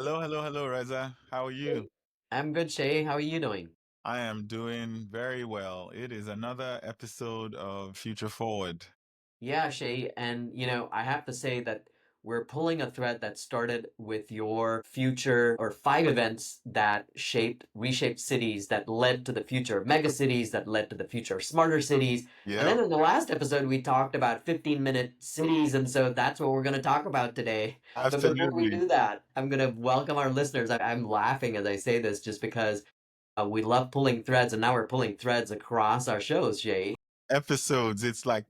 Hello, hello, hello, Reza. How are you? Hey, I'm good, Shay. How are you doing? I am doing very well. It is another episode of Future Forward. Yeah, Shay. And, I have to say that we're pulling a thread that started with your future or five events that reshaped cities that led to the future of mega cities, that led to the future of smarter cities. And Yep, then in the last episode, we talked about 15-minute cities. And so that's what we're going to talk about today. But before we absolutely. do that, I'm going to welcome our listeners. I'm laughing as I say this just because we love pulling threads, and now we're pulling threads across our shows, Shay. Episodes. It's like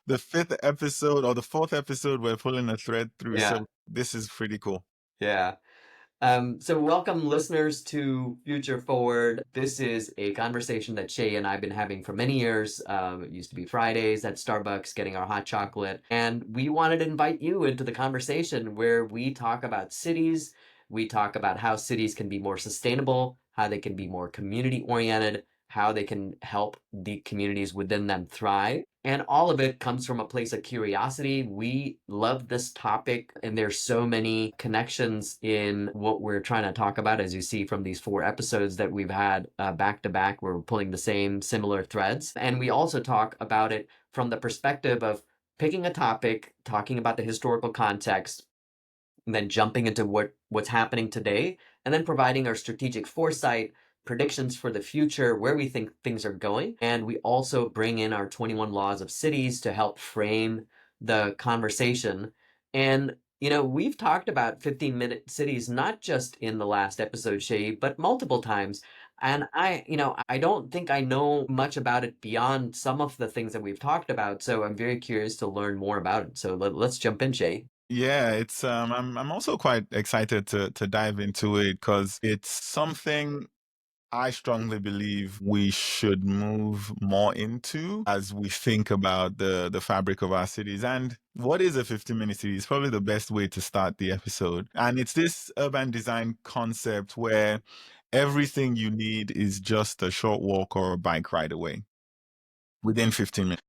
the fifth episode or the fourth episode we're pulling a thread through. Yeah, So this is pretty cool. yeah. So welcome listeners to Future Forward. This is a conversation that Shay and I've been having for many years. It used to be Fridays at Starbucks getting our hot chocolate. And we wanted to invite you into the conversation where we talk about cities. We talk about how cities can be more sustainable, how they can be more community oriented, how they can help the communities within them thrive. And all of it comes from a place of curiosity. We love this topic, and there's so many connections in what we're trying to talk about, as you see from these four episodes that we've had back to back. We're pulling the same similar threads. And we also talk about it from the perspective of picking a topic, talking about the historical context, and then jumping into what's happening today, and then providing our strategic foresight, predictions for the future, where we think things are going. And we also bring in our 21 laws of cities to help frame the conversation. And we've talked about 15-minute cities not just in the last episode, Shay, but multiple times. And I don't think I know much about it beyond some of the things that we've talked about. So I'm very curious to learn more about it. So let's jump in, Shay. Yeah, it's I'm also quite excited to dive into it because it's something I strongly believe we should move more into as we think about the fabric of our cities. And what is a 15-minute city is probably the best way to start the episode. And it's this urban design concept where everything you need is just a short walk or a bike ride away within 15 minutes.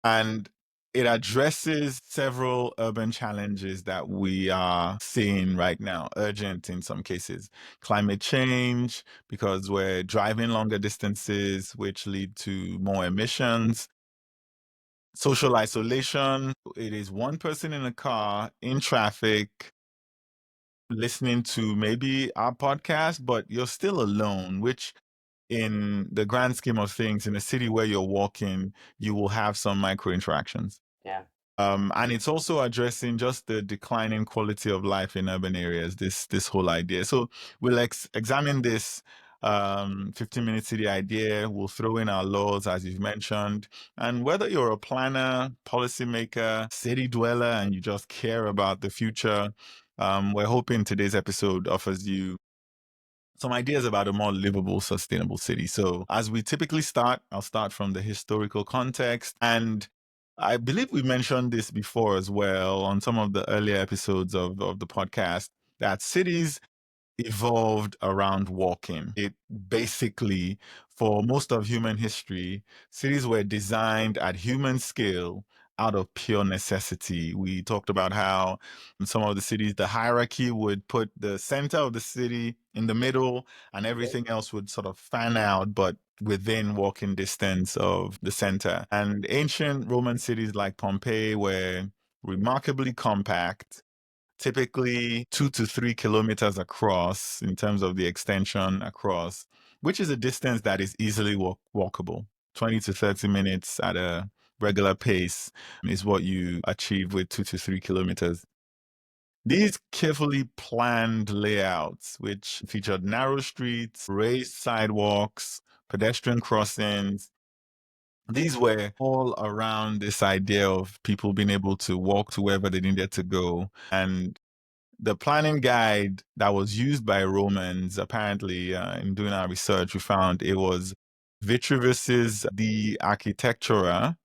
And it addresses several urban challenges that we are seeing right now, urgent in some cases. Climate change, because we're driving longer distances, which lead to more emissions. Social isolation, it is one person in a car in traffic listening to maybe our podcast, but you're still alone, which in the grand scheme of things, in a city where you're walking, you will have some micro interactions. Yeah. And it's also addressing just the declining quality of life in urban areas, this whole idea. So we'll examine this 15-minute city idea. We'll throw in our laws, as you've mentioned. And whether you're a planner, policymaker, city dweller, and you just care about the future, we're hoping today's episode offers you some ideas about a more livable, sustainable city. So, as we typically start, I'll start from the historical context. And I believe we mentioned this before as well on some of the earlier episodes of the podcast that cities evolved around walking. It basically, for most of human history, cities were designed at human scale out of pure necessity. We talked about how in some of the cities, the hierarchy would put the center of the city in the middle and everything else would sort of fan out, but within walking distance of the center. And ancient Roman cities like Pompeii were remarkably compact, typically 2 to 3 kilometers across in terms of the extension across, which is a distance that is easily walkable. 20 to 30 minutes at a regular pace is what you achieve with 2 to 3 kilometers. These carefully planned layouts, which featured narrow streets, raised sidewalks, pedestrian crossings, these were all around this idea of people being able to walk to wherever they needed to go. And the planning guide that was used by Romans, apparently, in doing our research, we found it was Vitruvius's De Architectura,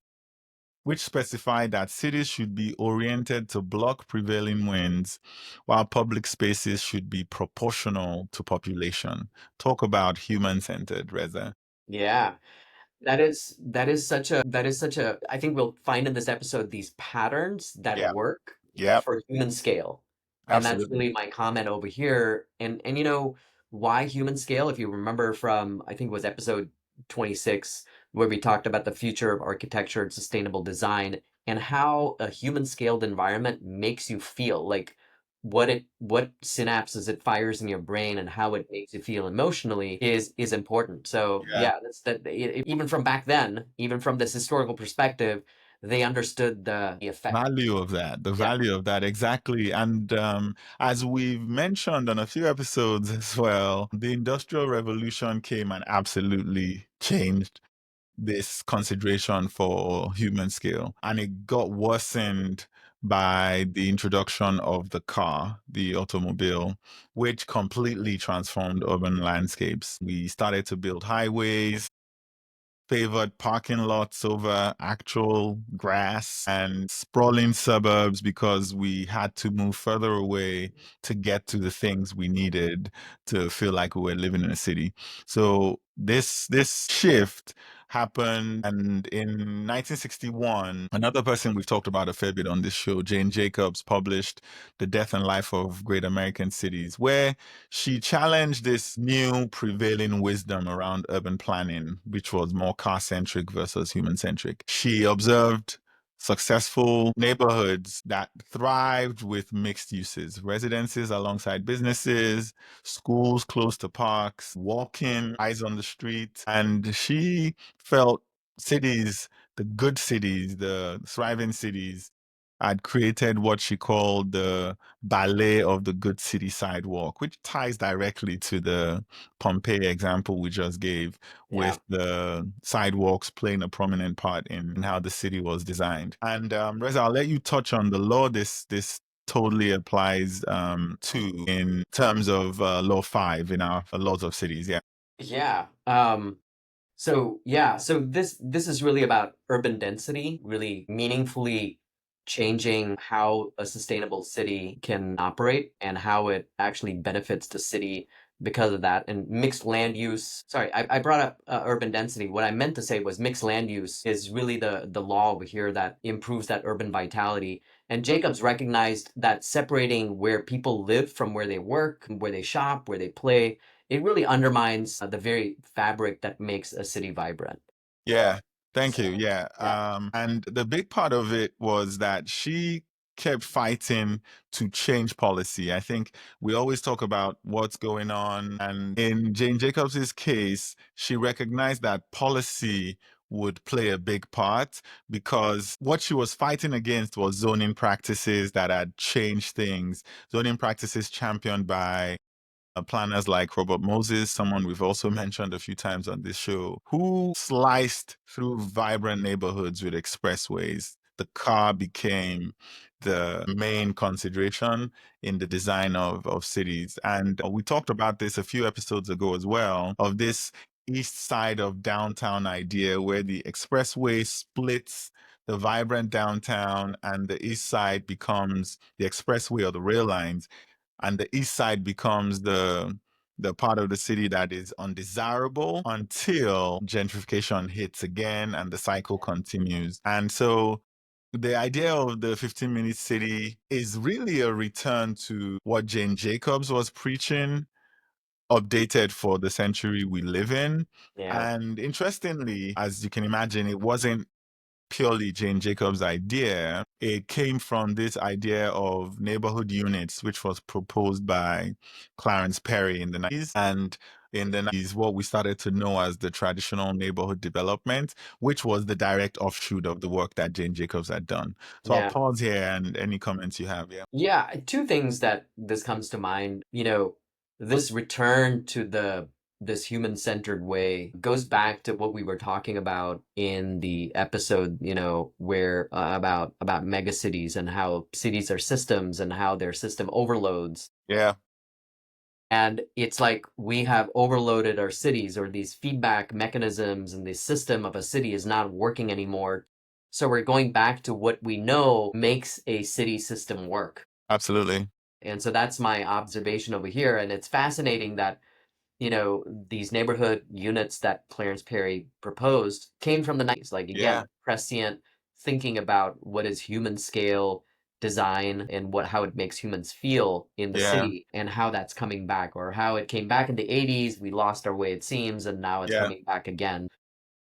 which specified that cities should be oriented to block prevailing winds, while public spaces should be proportional to population. Talk about human-centered, Reza. Yeah. That is such a I think we'll find in this episode these patterns that Yeah. work Yep. for human scale. And that's Absolutely. really my comment over here. And why human scale? If you remember from, I think it was episode 26, where we talked about the future of architecture and sustainable design and how a human scaled environment makes you feel, like what synapses it fires in your brain and how it makes you feel emotionally is important. So Yeah. yeah, that's even from back then, even from this historical perspective, they understood the effect. Value of that, the Yeah, value of that, exactly. And as we've mentioned on a few episodes as well, the Industrial Revolution came and absolutely changed this consideration for human scale. And it got worsened by the introduction of the car, the automobile, which completely transformed urban landscapes. We started to build highways, favored parking lots over actual grass and sprawling suburbs because we had to move further away to get to the things we needed to feel like we were living in a city. So this shift happened, and in 1961 another person we've talked about a fair bit on this show, Jane Jacobs, published The Death and Life of Great American Cities, where she challenged this new prevailing wisdom around urban planning, which was more car centric versus human centric. She observed successful neighborhoods that thrived with mixed uses, residences alongside businesses, schools close to parks, walking, eyes on the street. And she felt cities, the good cities, the thriving cities, had created what she called the ballet of the good city sidewalk, which ties directly to the Pompeii example we just gave, yeah. with the sidewalks playing a prominent part in how the city was designed. And Reza, I'll let you touch on the law this totally applies to in terms of law 5 in our laws of cities. Yeah. Yeah. So yeah, so this is really about urban density, really meaningfully changing how a sustainable city can operate and how it actually benefits the city because of that. And mixed land use. Sorry, I brought up urban density. What I meant to say was mixed land use is really the law over here that improves that urban vitality. And Jacobs recognized that separating where people live from where they work, where they shop, where they play, it really undermines the very fabric that makes a city vibrant. Yeah, thank So, you. Yeah. yeah, And the big part of it was that she kept fighting to change policy. I think we always talk about what's going on. And in Jane Jacobs's case, she recognized that policy would play a big part because what she was fighting against was zoning practices that had changed things, zoning practices championed by planners like Robert Moses, someone we've also mentioned a few times on this show, who sliced through vibrant neighborhoods with expressways. The car became the main consideration in the design of cities. And we talked about this a few episodes ago as well, of this east side of downtown idea where the expressway splits the vibrant downtown and the east side becomes the expressway or the rail lines, and the east side becomes the part of the city that is undesirable until gentrification hits again and the cycle continues. And so the idea of the 15-minute city is really a return to what Jane Jacobs was preaching, updated for the century we live in. yeah, And interestingly, as you can imagine, it wasn't purely Jane Jacobs' idea. It came from this idea of neighborhood units, which was proposed by Clarence Perry in the 90s. And in the 90s, what we started to know as the traditional neighborhood development, which was the direct offshoot of the work that Jane Jacobs had done. So I'll yeah. pause here and any comments you have. Yeah. Yeah, two things that this comes to mind. This return to this human-centered way goes back to what we were talking about in the episode, where about megacities and how cities are systems and how they're system overloads. Yeah. And it's like we have overloaded our cities, or these feedback mechanisms, and the system of a city is not working anymore. So we're going back to what we know makes a city system work. Absolutely. And so that's my observation over here. And it's fascinating that, these neighborhood units that Clarence Perry proposed came from the 90s. Like, Yeah. again, prescient thinking about what is human scale design and how it makes humans feel in the Yeah. city and how that's coming back, or how it came back in the 80s, we lost our way it seems, and now it's Yeah. coming back again.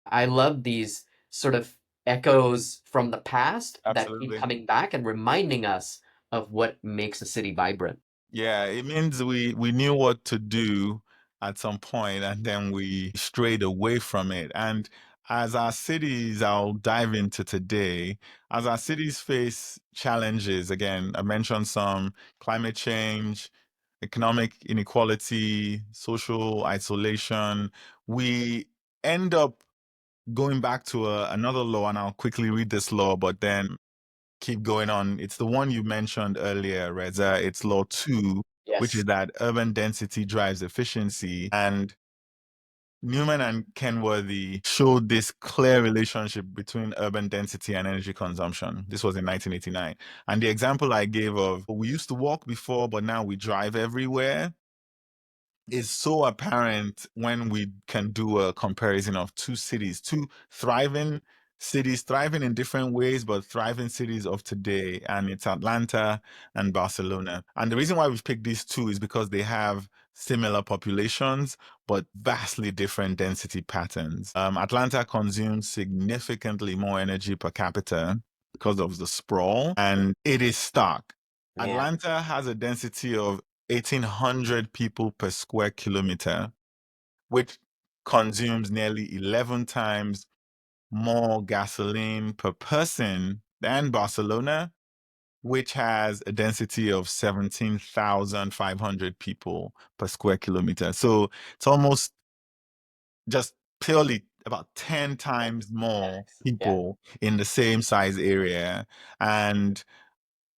I love these sort of echoes from the past that keep Absolutely. coming back and reminding us of what makes a city vibrant. Yeah, it means we knew what to do at some point and then we strayed away from it. And as our cities, I'll dive into today, as our cities face challenges, again, I mentioned some climate change, economic inequality, social isolation, we end up going back to another law, and I'll quickly read this law, but then keep going on. It's the one you mentioned earlier, Reza. It's Law 2, which Yes, is that urban density drives efficiency. And Newman and Kenworthy showed this clear relationship between urban density and energy consumption. This was in 1989. And the example I gave of we used to walk before, but now we drive everywhere is so apparent when we can do a comparison of two cities, two thriving cities, thriving in different ways, but thriving cities of today. And it's Atlanta and Barcelona. And the reason why we've picked these two is because they have similar populations, but vastly different density patterns. Atlanta consumes significantly more energy per capita because of the sprawl, and it is stark. yeah, Atlanta has a density of 1,800 people per square kilometer, which consumes nearly 11 times more gasoline per person than Barcelona, which has a density of 17,500 people per square kilometer. So it's almost just purely about 10 times more yeah, people in the same size area. And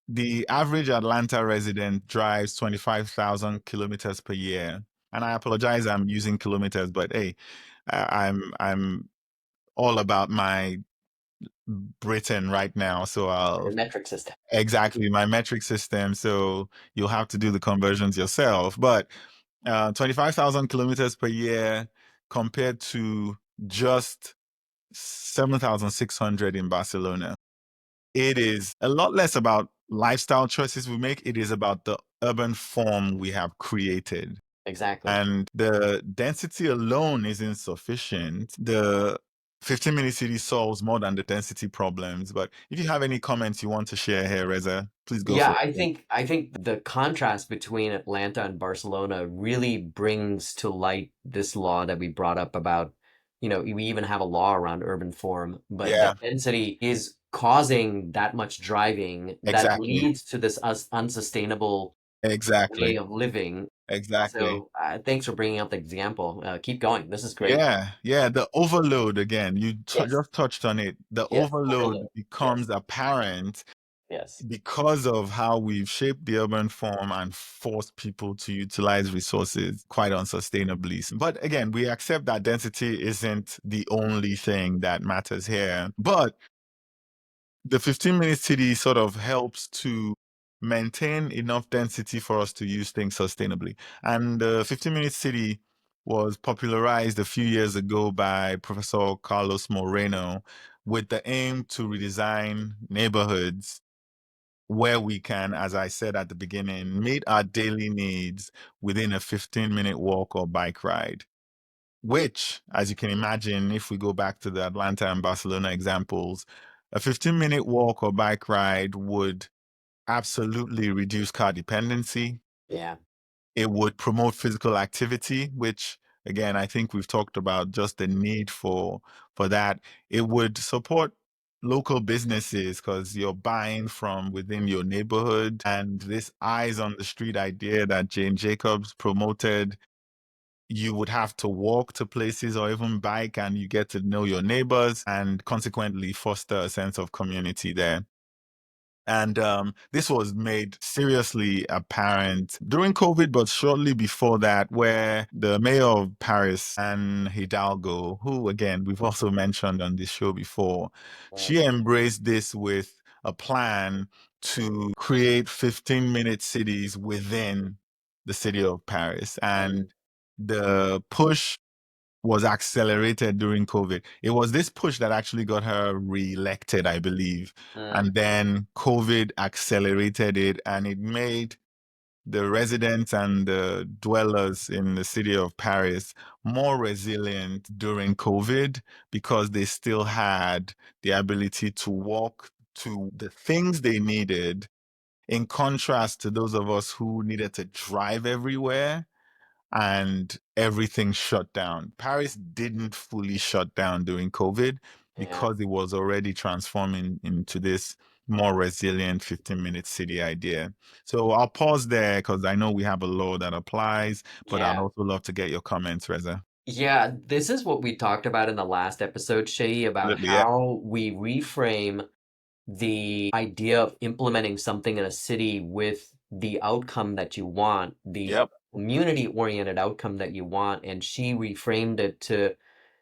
the average Atlanta resident drives 25,000 kilometers per year. And I apologize, I'm using kilometers, but hey, I'm all about my Britain right now. So the I'll metric system. exactly my metric system. So you'll have to do the conversions yourself. But 25,000 kilometers per year compared to just 7,600 in Barcelona. It is a lot less about lifestyle choices we make. It is about the urban form we have created. Exactly. And the density alone is insufficient. The 15-minute city solves more than the density problems. But if you have any comments you want to share here, Reza, please go Yeah, for it. I think the contrast between Atlanta and Barcelona really brings to light this law that we brought up about, we even have a law around urban form, but Yeah, that density is causing that much driving that exactly. leads to this unsustainable way Exactly. of living. Exactly. So, thanks for bringing up the example. Keep going. This is great. Yeah, yeah, the overload again, you Yes, just touched on it. The yes, overload overload. Yes, becomes apparent yes, because of how we've shaped the urban form and forced people to utilize resources quite unsustainably. But again, we accept that density isn't the only thing that matters here. But the 15-minute city sort of helps to maintain enough density for us to use things sustainably. And the 15-minute city was popularized a few years ago by Professor Carlos Moreno with the aim to redesign neighborhoods where we can, as I said at the beginning, meet our daily needs within a 15-minute walk or bike ride. Which, as you can imagine, if we go back to the Atlanta and Barcelona examples, a 15-minute walk or bike ride would absolutely reduce car dependency. yeah, It would promote physical activity, which again, I think we've talked about just the need for that. It would support local businesses because you're buying from within your neighborhood. And this eyes on the street idea that Jane Jacobs promoted, you would have to walk to places or even bike, and you get to know your neighbors and consequently foster a sense of community there. And this was made seriously apparent during COVID, but shortly before that, where the mayor of Paris, Anne Hidalgo, who again we've also mentioned on this show before, right. she embraced this with a plan to create 15-minute cities within the city of Paris. Mm, And the push was accelerated during COVID. It was this push that actually got her reelected, I believe. Mm, And then COVID accelerated it, and it made the residents and the dwellers in the city of Paris more resilient during COVID because they still had the ability to walk to the things they needed, in contrast to those of us who needed to drive everywhere and everything shut down. Paris didn't fully shut down during COVID yeah. because it was already transforming into this more resilient 15-minute city idea. So I'll pause there because I know we have a law that applies, but I'd Yeah. also love to get your comments, Reza. Yeah, this is what we talked about in the last episode, Shay, about Absolutely. Yeah. how we reframe the idea of implementing something in a city with the outcome that you want, the Yep. community-oriented outcome that you want. And she reframed it to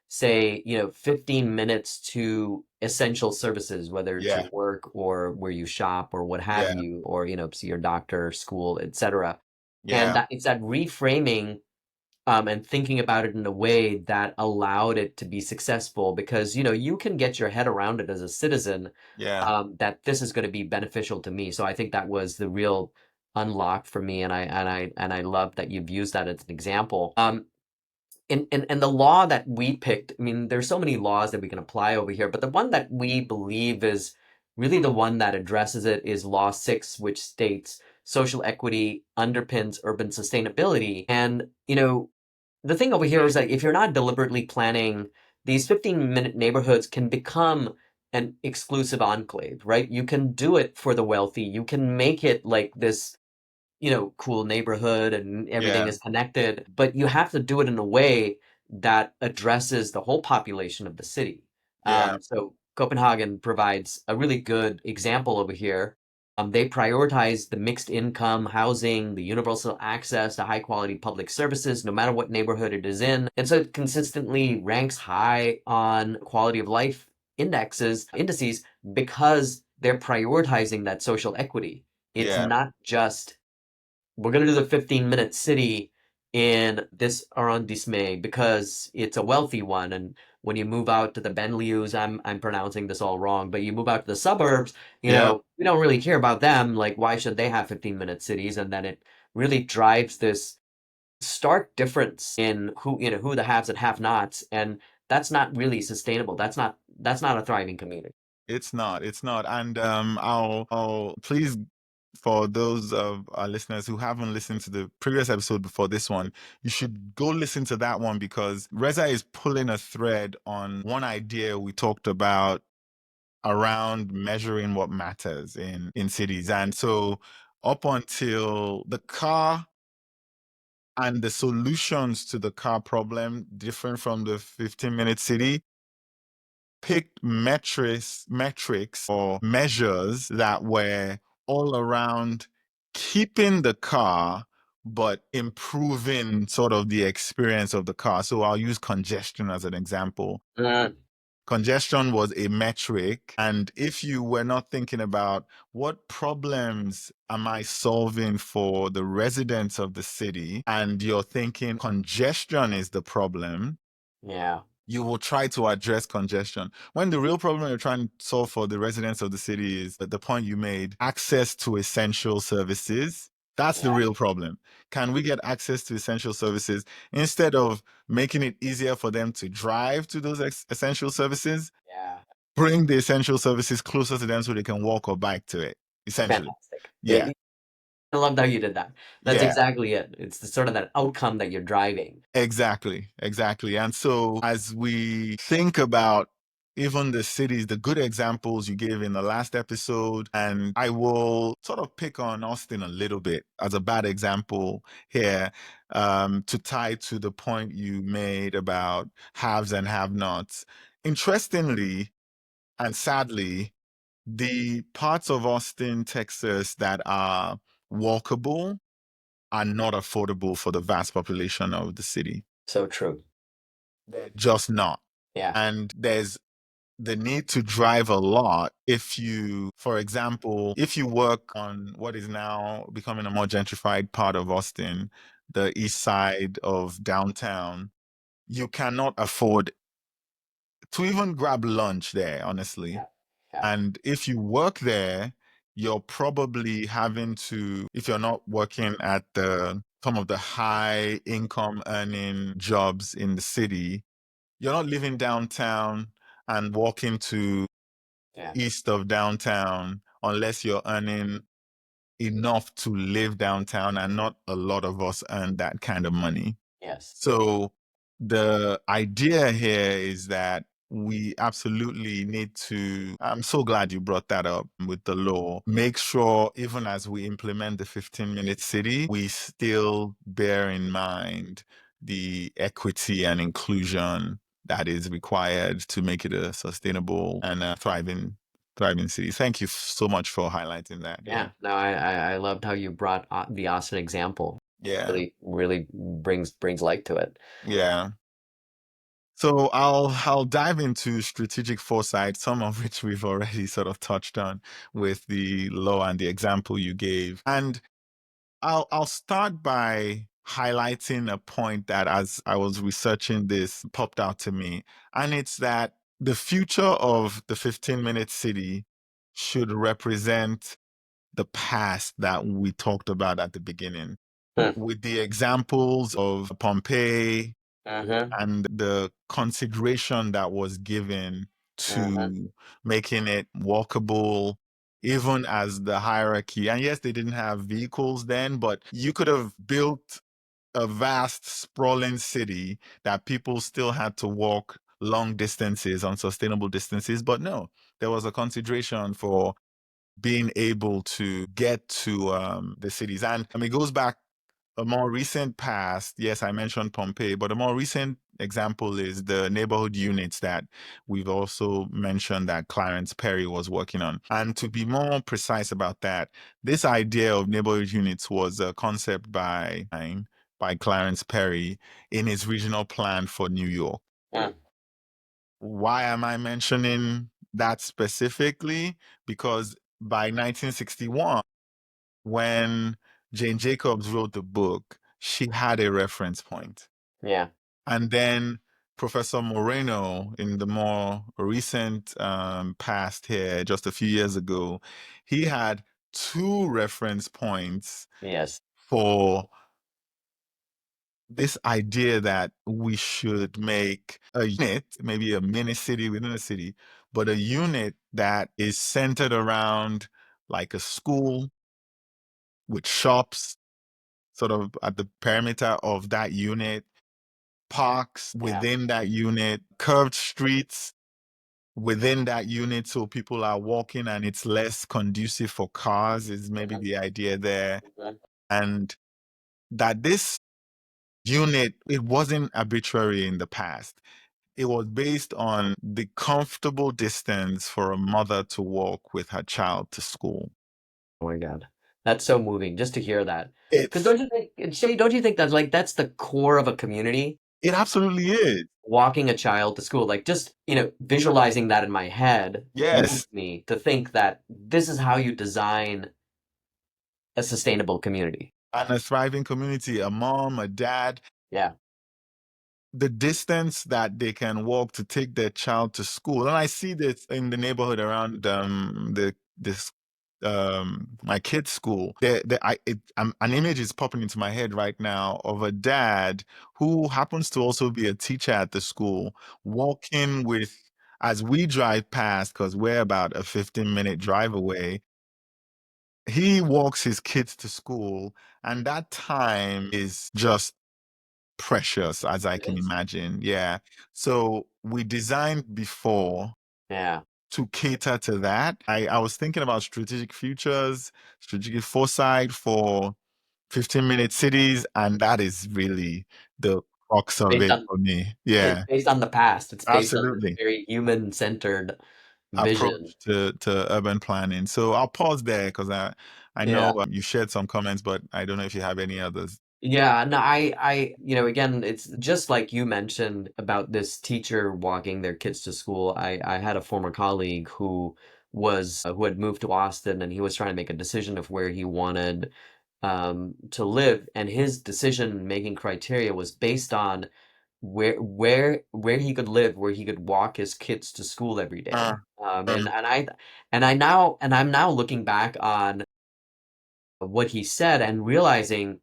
say, 15 minutes to essential services, whether to Yeah. work or where you shop or what have Yeah. you, or, see your doctor, school, etc. And Yeah. that it's that reframing and thinking about it in a way that allowed it to be successful because you can get your head around it as a citizen Yeah. that this is going to be beneficial to me. So I think that was the real unlock for me, and I love that you've used that as an example. And the law that we picked, I mean, there's so many laws that we can apply over here, but the one that we believe is really the one that addresses it is Law 6, which states social equity underpins urban sustainability. And, the thing over here is that if you're not deliberately planning, these 15-minute neighborhoods can become an exclusive enclave, right? You can do it for the wealthy. You can make it like this cool neighborhood and everything Yeah. is connected, but you have to do it in a way that addresses the whole population of the city. Yeah. So Copenhagen provides a really good example over here. They prioritize the mixed income housing, the universal access to high quality public services, no matter what neighborhood it is in. And so it consistently ranks high on quality of life indices because they're prioritizing that social equity. It's Yeah. not just we're going to do the 15-minute city in this arrondissement because it's a wealthy one. And when you move out to the banlieues, I'm pronouncing this all wrong, but you move out to the suburbs, Yeah. we don't really care about them. Like, why should they have 15-minute cities? And then it really drives this stark difference in who the haves and have-nots, and that's not really sustainable. That's not a thriving community. It's not. It's not. And I'll please, for those of our listeners who haven't listened to the previous episode before this one, you should go listen to that one because Reza is pulling a thread on one idea we talked about around measuring what matters in cities. And so up until the car and the solutions to the car problem different from the 15-minute city, picked metrics or measures that were all around keeping the car but improving sort of the experience of the car. So I'll use congestion as an example. Mm, Congestion was a metric, and if you were not thinking about what problems am I solving for the residents of the city, and you're thinking congestion is the problem, yeah, you will try to address congestion. When the real problem you're trying to solve for the residents of the city is the point you made, access to essential services. That's the yeah, real problem. Can we get access to essential services instead of making it easier for them to drive to those essential services? yeah. Bring the essential services closer to them so they can walk or bike to it, essentially. Fantastic. Yeah. I loved how you did that. That's Yeah. exactly it. It's the sort of that outcome that you're driving. Exactly, exactly. And so as we think about even the cities, the good examples you gave in the last episode, and I will sort of pick on Austin a little bit as a bad example here, to tie to the point you made about haves and have-nots. Interestingly and sadly, the parts of Austin, Texas that are walkable are not affordable for the vast population of the city. So true. They're just not. Yeah. And there's the need to drive a lot if you, for example, if you work on what is now becoming a more gentrified part of Austin, the east side of downtown, you cannot afford to even grab lunch there, honestly. Yeah. Yeah. And if you work there, you're probably having to, if you're not working at the some of the high income earning jobs in the city, you're not living downtown and walking to Yeah. east of downtown unless you're earning enough to live downtown, and not a lot of us earn that kind of money. Yes. So the idea here is that we absolutely need to, I'm so glad you brought that up with the law. Make sure, even as we implement the 15-minute city, we still bear in mind the equity and inclusion that is required to make it a sustainable and a thriving city. Thank you so much for highlighting that. Yeah. Yeah. No, I loved how you brought the Austin example. Yeah. Really, really brings light to it. Yeah. So I'll dive into strategic foresight, some of which we've already sort of touched on with the law and the example you gave. And I'll start by highlighting a point that, as I was researching this, popped out to me. And it's that the future of the 15-minute city should represent the past that we talked about at the beginning, Hmm. with the examples of Pompeii Mm-hmm. and the consideration that was given Mm-hmm. to making it walkable, even as the hierarchy. And yes, they didn't have vehicles then, but you could have built a vast, sprawling city that people still had to walk long distances, unsustainable distances. But no, there was a consideration for being able to get to the cities. And I mean, it goes back a more recent past. Yes, I mentioned Pompeii, but a more recent example is the neighborhood units that we've also mentioned that Clarence Perry was working on. And to be more precise about that, this idea of neighborhood units was a concept by Clarence Perry in his regional plan for New York. Mm. Why am I mentioning that specifically? Because by 1961, when Jane Jacobs wrote the book, she had a reference point. Yeah. And then Professor Moreno, in the more recent past here, just a few years ago, he had two reference points Yes. for this idea that we should make a unit, maybe a mini city within a city, but a unit that is centered around like a school with shops sort of at the perimeter of that unit, parks Yeah. within that unit, curved streets within that unit so people are walking and it's less conducive for cars, is maybe Mm-hmm. the idea there. Mm-hmm. And that this unit, it wasn't arbitrary in the past. It was based on the comfortable distance for a mother to walk with her child to school. Oh my God. That's so moving just to hear that. Because It's don't you think, Shay, don't you think that like that's the core of a community? it absolutely is. Walking a child to school, like just, visualizing that in my head moves Yes. me to think that this is how you design a sustainable community. And a thriving community, a mom, a dad, Yeah. the distance that they can walk to take their child to school. And I see this in the neighborhood around the this my kid's school. An image is popping into my head right now of a dad who happens to also be a teacher at the school, walking with, as we drive past, because we're about a 15-minute drive away, he walks his kids to school, and that time is just precious as I It can is. imagine. Yeah. So we designed before Yeah. to cater to that. I was thinking about strategic futures, strategic foresight for 15-minute cities, and that is really the crux of Based it on for me. it's Yeah, based on the past. It's based on this absolutely. very human-centered vision. Approach to urban planning. So I'll pause there because I know Yeah. you shared some comments, but I don't know if you have any others. Yeah, no, again, it's just like you mentioned about this teacher walking their kids to school. I had a former colleague who had moved to Austin, and he was trying to make a decision of where he wanted to live, and his decision making criteria was based on where he could live, where he could walk his kids to school every Uh, day. um, And I'm now looking back on what he said and realizing,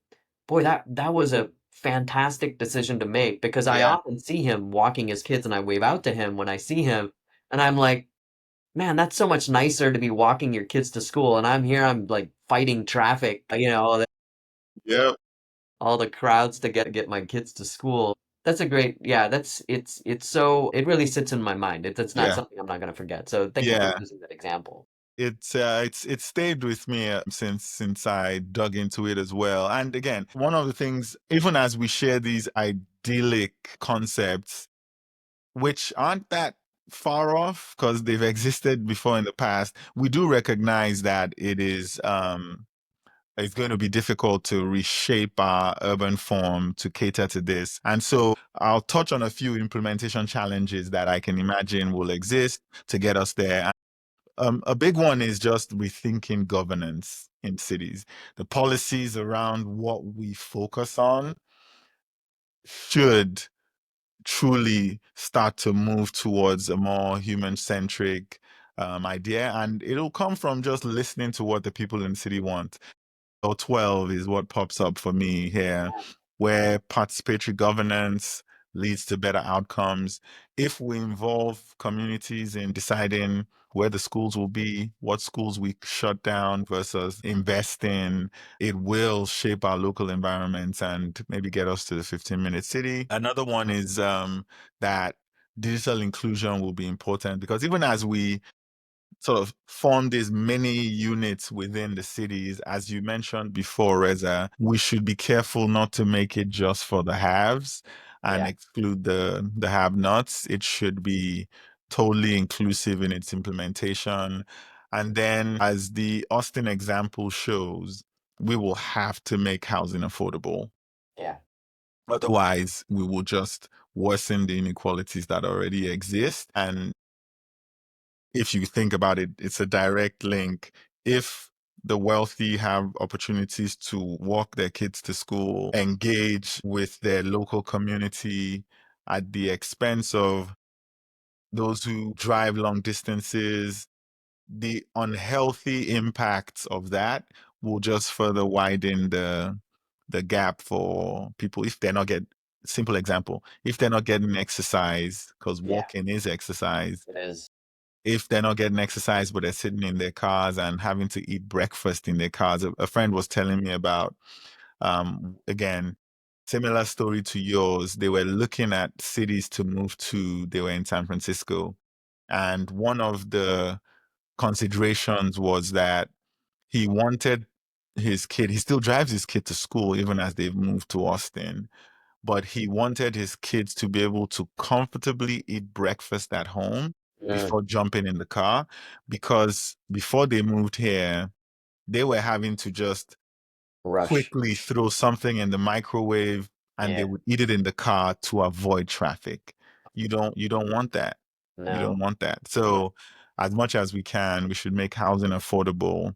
boy, that was a fantastic decision to make, because I yeah, often see him walking his kids and I wave out to him when I see him, and I'm like, man, that's so much nicer to be walking your kids to school, and I'm here, I'm like fighting traffic, yeah, all the crowds to get my kids to school. That's a great, yeah, it's so, it really sits in my mind. It's not yeah, something I'm not gonna forget. So thank you for yeah. using that example. It's stayed with me since I dug into it as well. And again, one of the things, even as we share these idyllic concepts, which aren't that far off because they've existed before in the past, we do recognize that it's going to be difficult to reshape our urban form to cater to this. And so I'll touch on a few implementation challenges that I can imagine will exist to get us there. A big one is just rethinking governance in cities. The policies around what we focus on should truly start to move towards a more human-centric idea. And it'll come from just listening to what the people in the city want. Or 12 is what pops up for me here, Yeah, where participatory governance leads to better outcomes. If we involve communities in deciding where the schools will be, what schools we shut down versus invest in, it will shape our local environments and maybe get us to the 15-minute city. Another one is that digital inclusion will be important because even as we sort of form these many units within the cities. As you mentioned before, Reza, we should be careful not to make it just for the haves and yeah, exclude the have-nots. It should be totally inclusive in its implementation. And then, as the Austin example shows, we will have to make housing affordable. yeah, Otherwise, we will just worsen the inequalities that already exist. And if you think about it, it's a direct link. If the wealthy have opportunities to walk their kids to school, engage with their local community at the expense of those who drive long distances, the unhealthy impacts of that will just further widen the gap for people if they're not get simple example, if they're not getting exercise, because yeah, walking is exercise, it is. if they're not getting exercise, but they're sitting in their cars and having to eat breakfast in their cars. A friend was telling me about, again, similar story to yours. They were looking at cities to move to. They were in San Francisco. And one of the considerations was that he wanted his kid, he still drives his kid to school even as they've moved to Austin, but he wanted his kids to be able to comfortably eat breakfast at home Mm, before jumping in the car because before they moved here, they were having to just rush. quickly throw something in the microwave and they Yeah, would eat it in the car to avoid traffic. You don't want that. You don't no, want that. So as much as we can, we should make housing affordable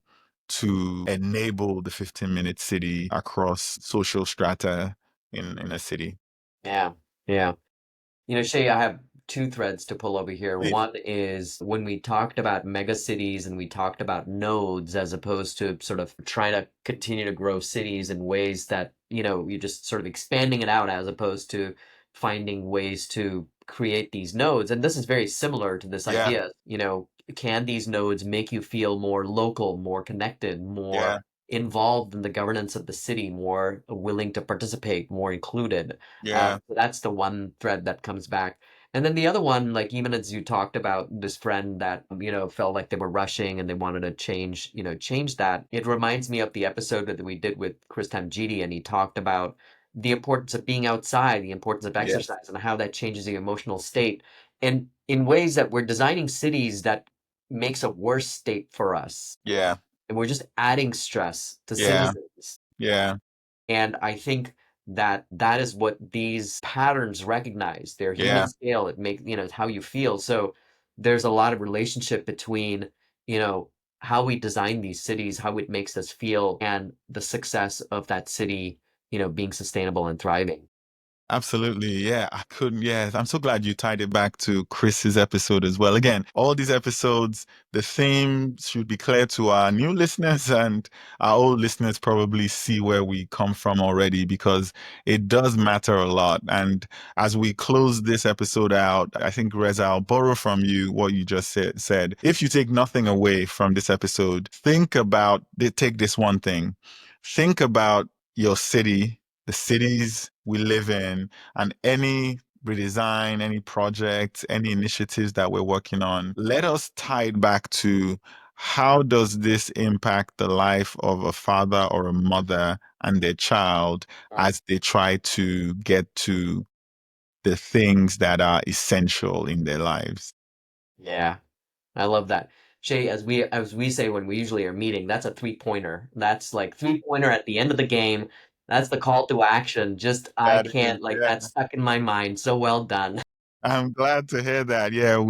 to enable the 15-minute city across social strata in a city. yeah, yeah. Shay, I have two threads to pull over here. Please. One is when we talked about mega cities and we talked about nodes as opposed to sort of trying to continue to grow cities in ways that, you're just sort of expanding it out as opposed to finding ways to create these nodes. And this is very similar to this Yeah, idea. Can these nodes make you feel more local, more connected, more yeah, involved in the governance of the city, more willing to participate, more included? yeah, So that's the one thread that comes back. And then the other one, like even as you talked about this friend that, felt like they were rushing and they wanted to change that. It reminds me of the episode that we did with Chris Tamjidi, and he talked about the importance of being outside, the importance of yes, exercise, and how that changes the emotional state. And in ways that we're designing cities that makes a worse state for us. yeah, And we're just adding stress to yeah, citizens. yeah, And I think that that is what these patterns recognize. They're human yeah, scale. It makes, it's how you feel. So there's a lot of relationship between, you know, how we design these cities, how it makes us feel, and the success of that city, being sustainable and thriving. Absolutely. Yeah, I couldn't. Yeah, I'm so glad you tied it back to Chris's episode as well. Again, all these episodes, the theme should be clear to our new listeners, and our old listeners probably see where we come from already, because it does matter a lot. And as we close this episode out, I think, Reza, I'll borrow from you what you just said. If you take nothing away from this episode, take this one thing. Think about your city, the cities we live in, and any redesign, any projects, any initiatives that we're working on. Let us tie it back to, how does this impact the life of a father or a mother and their child as they try to get to the things that are essential in their lives? Yeah. I love that. Shay, as we say when we usually are meeting, that's a three-pointer. That's like three-pointer at the end of the game. That's the call to action. Just I That is, can't like yeah. that's stuck in my mind. So well done. I'm glad to hear that. Yeah,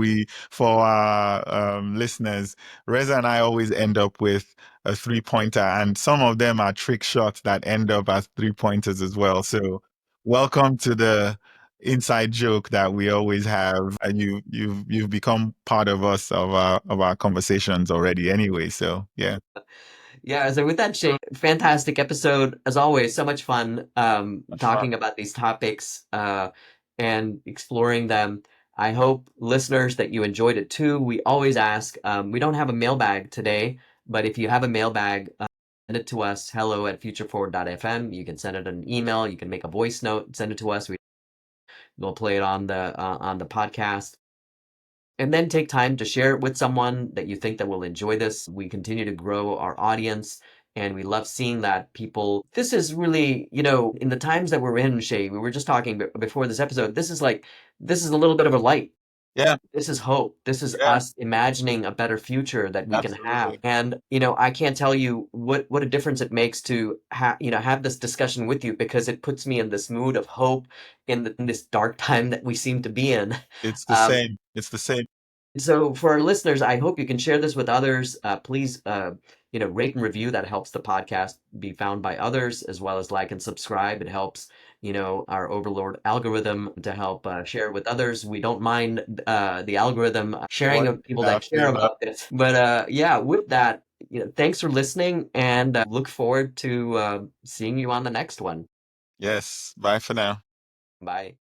for our listeners, Reza and I always end up with a three-pointer, and some of them are trick shots that end up as three-pointers as well. So, welcome to the inside joke that we always have, and you've become part of us, of our conversations already. Anyway, so yeah, Yeah, so with that, Shay, fantastic episode as always. So much fun that's fun. talking about these topics and exploring them. I hope listeners that you enjoyed it too. We always ask, we don't have a mailbag today, but if you have a mailbag, send it to us, hello@futureforward.fm. You can send it an email, you can make a voice note, send it to us. We'll play it on the podcast. And then take time to share it with someone that you think that will enjoy this. We continue to grow our audience, and we love seeing that people. This is really, in the times that we're in, Shay, we were just talking before this episode. This is a little bit of a light. Yeah, This is hope. This is yeah, us imagining a better future that we can have. absolutely. And, I can't tell you what a difference it makes to have this discussion with you, because it puts me in this mood of hope in this dark time that we seem to be in. It's the Um, same. It's the same. so for our listeners, I hope you can share this with others. Please, rate and review. That helps the podcast be found by others, as well as like and subscribe. It helps, our overlord algorithm to help share with others. We don't mind the algorithm sharing What of people in our that care favor? about this. But yeah, with that, thanks for listening, and look forward to seeing you on the next one. Yes. Bye for now. Bye.